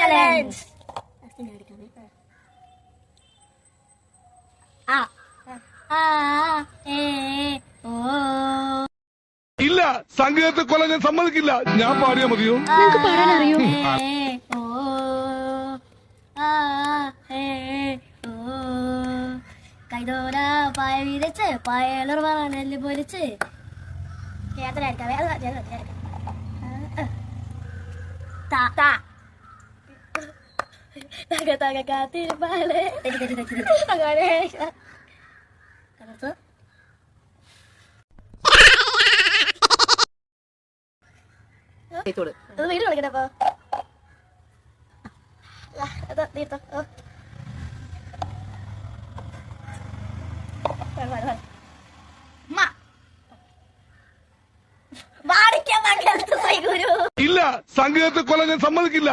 Challenge. ഇല്ല, സംഗീതത്തെ കൊല്ലാൻ ഞാൻ സമ്മതിക്കില്ല. ഞാൻ പാടിയാ മതിയോ? നിങ്ങക്ക് പാടാൻ അറിയോ? കൈതോര പായ വിരിച്ച് പായലർ നെല്ല് പൊലിച്ച് കാത്തിരുപ്പാലേ വീട് കളിക്കണപ്പോ തീർത്തോ. ഇല്ല, സംഗീതത്തെ കൊല്ലാൻ ഞാൻ സമ്മതിക്കില്ല.